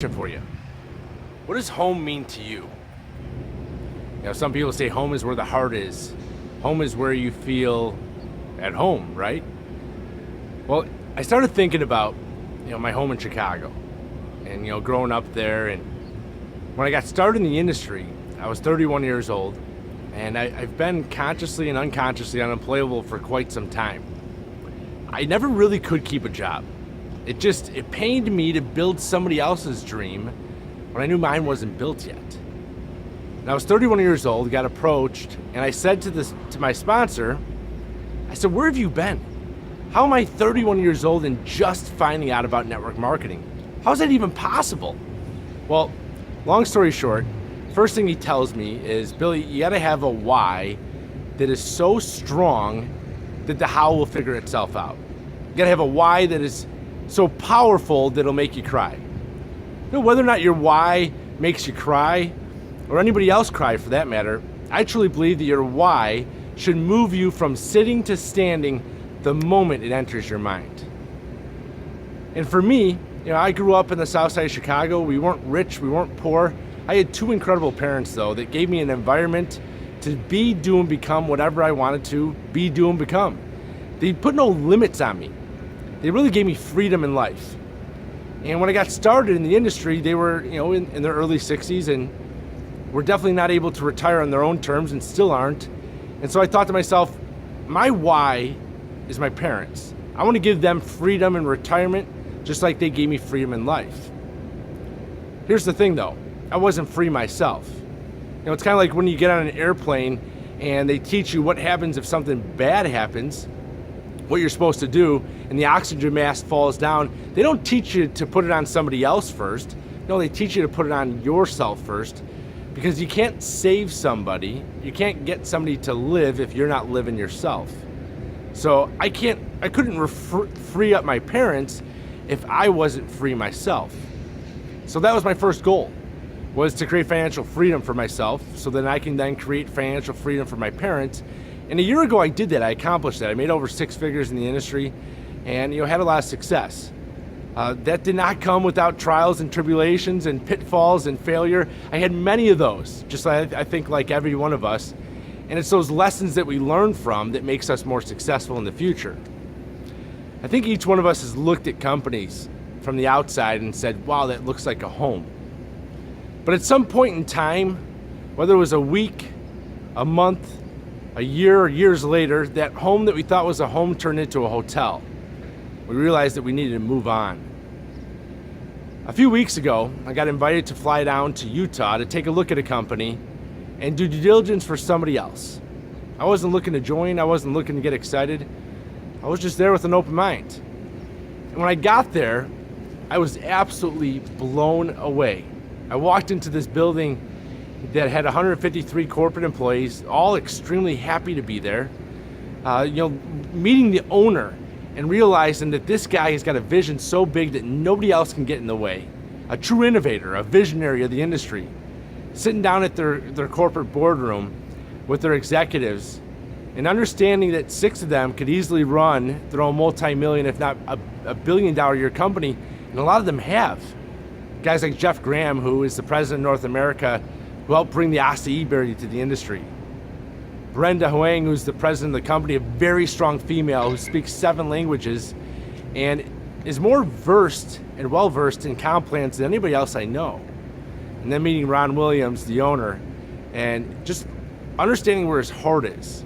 For you. What does home mean to you? Some people say home is where the heart is. Home is where you feel at home, right? Well, I started thinking about, my home in Chicago and, growing up there. And when I got started in the industry, I was 31 years old and I've been consciously and unconsciously unemployable for quite some time. I never really could keep a job. It pained me to build somebody else's dream when I knew mine wasn't built yet. And I was 31 years old, got approached, and I said to my sponsor, I said, where have you been? How am I 31 years old and just finding out about network marketing? How is that even possible? Well, long story short, first thing he tells me is, Billy, you gotta have a why that is so strong that the how will figure itself out. You gotta have a why that is so powerful that it'll make you cry. Whether or not your why makes you cry, or anybody else cry for that matter, I truly believe that your why should move you from sitting to standing the moment it enters your mind. And for me, I grew up in the south side of Chicago. We weren't rich, we weren't poor. I had two incredible parents though that gave me an environment to be, do, and become whatever I wanted to be, do, and become. They put no limits on me. They really gave me freedom in life. And when I got started in the industry, they were, in their early 60s and were definitely not able to retire on their own terms and still aren't. And so I thought to myself, my why is my parents. I want to give them freedom in retirement just like they gave me freedom in life. Here's the thing though, I wasn't free myself. It's kind of like when you get on an airplane and they teach you what happens if something bad happens, what you're supposed to do, and the oxygen mask falls down. They don't teach you to put it on somebody else first. No, they teach you to put it on yourself first, because you can't save somebody, you can't get somebody to live if you're not living yourself. So I couldn't free up my parents if I wasn't free myself. So that was my first goal, was to create financial freedom for myself so that I can then create financial freedom for my parents. And a year ago I did that, I accomplished that. I made over 6 figures in the industry and had a lot of success. That did not come without trials and tribulations and pitfalls and failure. I had many of those, just like I think like every one of us. And it's those lessons that we learn from that makes us more successful in the future. I think each one of us has looked at companies from the outside and said, wow, that looks like a home. But at some point in time, whether it was a week, a month, a year, or years later, that home that we thought was a home turned into a hotel. We realized that we needed to move on. A few weeks ago, I got invited to fly down to Utah to take a look at a company and do due diligence for somebody else. I wasn't looking to join, I wasn't looking to get excited. I was just there with an open mind. And when I got there, I was absolutely blown away. I walked into this building that had 153 corporate employees, all extremely happy to be there. Meeting the owner and realizing that this guy has got a vision so big that nobody else can get in the way. A true innovator, a visionary of the industry. Sitting down at their corporate boardroom with their executives and understanding that 6 of them could easily run their own multi-million, if not a billion-dollar a year company, and a lot of them have. Guys like Jeff Graham, who is the president of North America, who helped bring the Acai berry to the industry. Brenda Wang, who's the president of the company, a very strong female who speaks 7 languages and is more versed and well-versed in comp plans than anybody else I know. And then meeting Ron Williams, the owner, and just understanding where his heart is,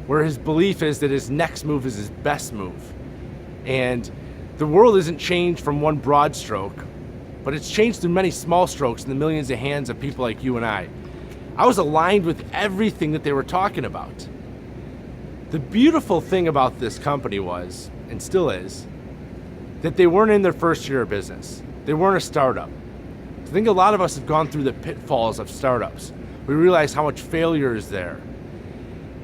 where his belief is that his next move is his best move. And the world isn't changed from one broad stroke, but it's changed through many small strokes in the millions of hands of people like you and I. I was aligned with everything that they were talking about. The beautiful thing about this company was, and still is, that they weren't in their first year of business. They weren't a startup. I think a lot of us have gone through the pitfalls of startups. We realize how much failure is there.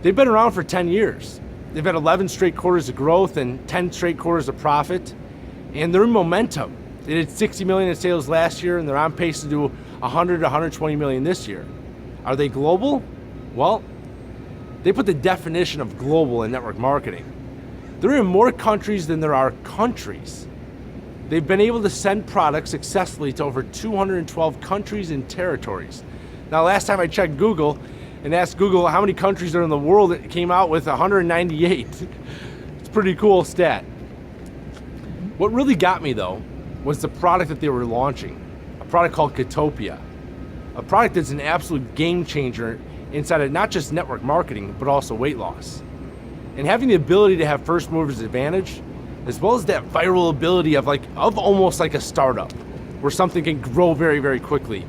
They've been around for 10 years. They've had 11 straight quarters of growth and 10 straight quarters of profit, and they're in momentum. They did 60 million in sales last year, and they're on pace to do 100 to 120 million this year. Are they global? Well, they put the definition of global in network marketing. They're in more countries than there are countries. They've been able to send products successfully to over 212 countries and territories. Now, last time I checked Google and asked Google how many countries are in the world, it came out with 198. It's a pretty cool stat. What really got me though was the product that they were launching, a product called Ketopia, a product that's an absolute game changer inside of not just network marketing, but also weight loss. And having the ability to have first movers advantage, as well as that viral ability of almost like a startup, where something can grow very, very quickly,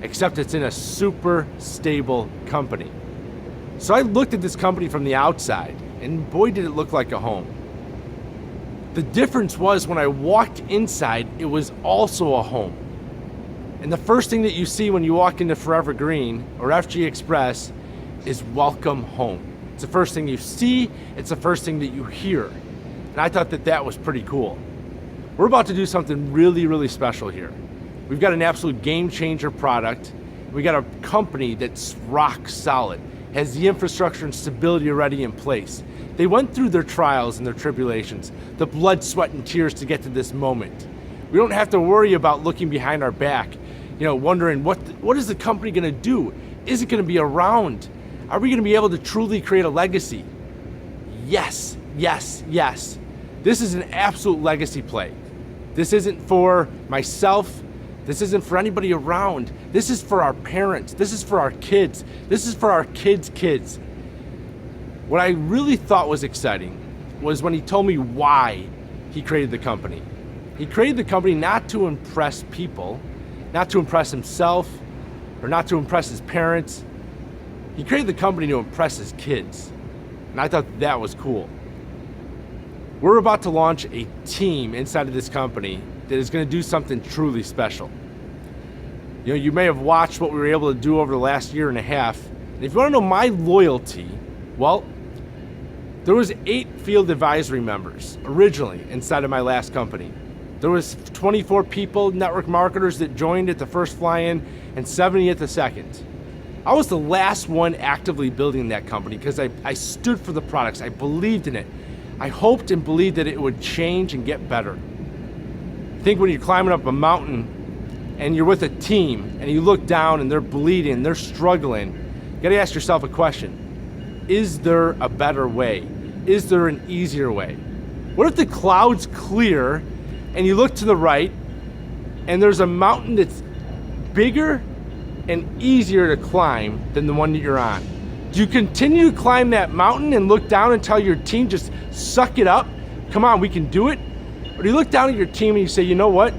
except it's in a super stable company. So I looked at this company from the outside, and boy did it look like a home. The difference was when I walked inside, it was also a home. And the first thing that you see when you walk into Forever Green or FG Xpress is welcome home. It's the first thing you see, it's the first thing that you hear. And I thought that that was pretty cool. We're about to do something really, really special here. We've got an absolute game changer product. We got a company that's rock solid, has the infrastructure and stability already in place. They went through their trials and their tribulations, the blood, sweat, and tears to get to this moment. We don't have to worry about looking behind our back, wondering what is the company gonna do? Is it gonna be around? Are we gonna be able to truly create a legacy? Yes, yes, yes. This is an absolute legacy play. This isn't for myself. This isn't for anybody around. This is for our parents. This is for our kids. This is for our kids' kids. What I really thought was exciting was when he told me why he created the company. He created the company not to impress people, not to impress himself, or not to impress his parents. He created the company to impress his kids. And I thought that was cool. We're about to launch a team inside of this company that is going to do something truly special. You may have watched what we were able to do over the last year and a half. And if you want to know my loyalty, well, there was 8 field advisory members originally inside of my last company. There was 24 people, network marketers, that joined at the first fly-in and 70 at the second. I was the last one actively building that company because I stood for the products. I believed in it. I hoped and believed that it would change and get better. I think when you're climbing up a mountain and you're with a team and you look down and they're bleeding, they're struggling, you gotta ask yourself a question. Is there a better way? Is there an easier way? What if the clouds clear and you look to the right and there's a mountain that's bigger and easier to climb than the one that you're on? Do you continue to climb that mountain and look down and tell your team, just suck it up? Come on, we can do it? Or do you look down at your team and you say, you know what?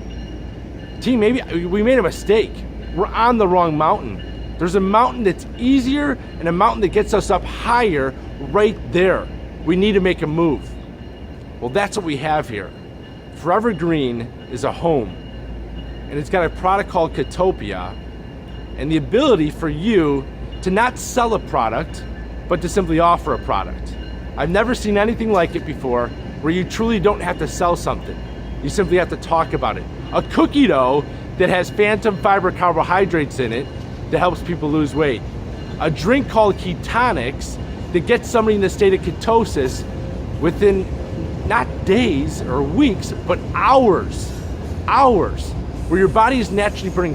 Team, maybe we made a mistake. We're on the wrong mountain. There's a mountain that's easier and a mountain that gets us up higher right there. We need to make a move. Well, that's what we have here. Forever Green is a home, and it's got a product called Ketopia, and the ability for you to not sell a product, but to simply offer a product. I've never seen anything like it before, where you truly don't have to sell something. You simply have to talk about it. A cookie dough that has phantom fiber carbohydrates in it that helps people lose weight. A drink called Ketonx that gets somebody in the state of ketosis within not days or weeks, but hours, where your body is naturally burning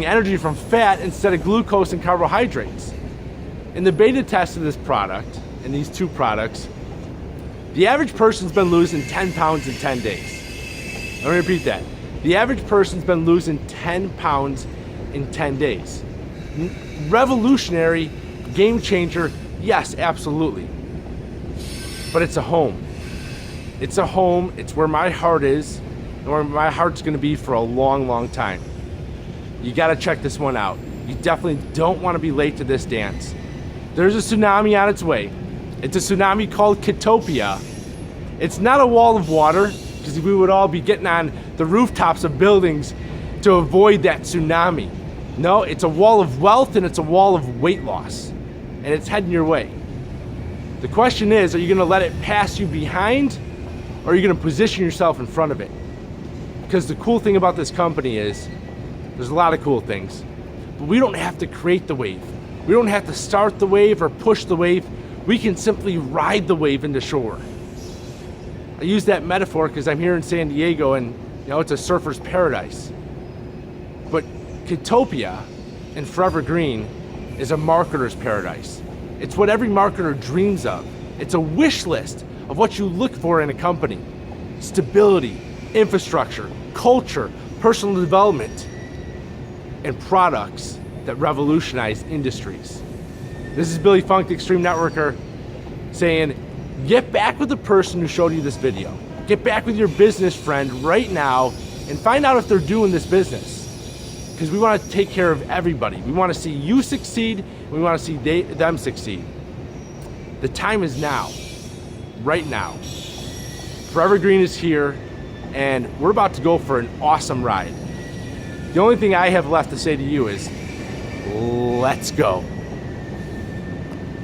energy from fat instead of glucose and carbohydrates. In the beta test of this product, and these 2 products, the average person's been losing 10 pounds in 10 days. Let me repeat that. The average person's been losing 10 pounds in 10 days. Revolutionary, game changer, yes, absolutely. But it's a home. It's a home, it's where my heart is, and where my heart's gonna be for a long, long time. You gotta check this one out. You definitely don't wanna be late to this dance. There's a tsunami on its way. It's a tsunami called Ketopia. It's not a wall of water, because we would all be getting on the rooftops of buildings to avoid that tsunami. No, it's a wall of wealth and it's a wall of weight loss. And it's heading your way. The question is, are you gonna let it pass you behind, or are you gonna position yourself in front of it? Because the cool thing about this company is, there's a lot of cool things, but we don't have to create the wave. We don't have to start the wave or push the wave. We can simply ride the wave into shore. I use that metaphor because I'm here in San Diego and it's a surfer's paradise. But Ketopia and Forever Green is a marketer's paradise. It's what every marketer dreams of. It's a wish list of what you look for in a company. Stability, infrastructure, culture, personal development, and products that revolutionize industries. This is Billy Funk, the Extreme Networker, saying, get back with the person who showed you this video. Get back with your business friend right now and find out if they're doing this business. Because we want to take care of everybody. We want to see you succeed. We want to see them succeed. The time is now, right now. Forever Green is here, and we're about to go for an awesome ride. The only thing I have left to say to you is, let's go.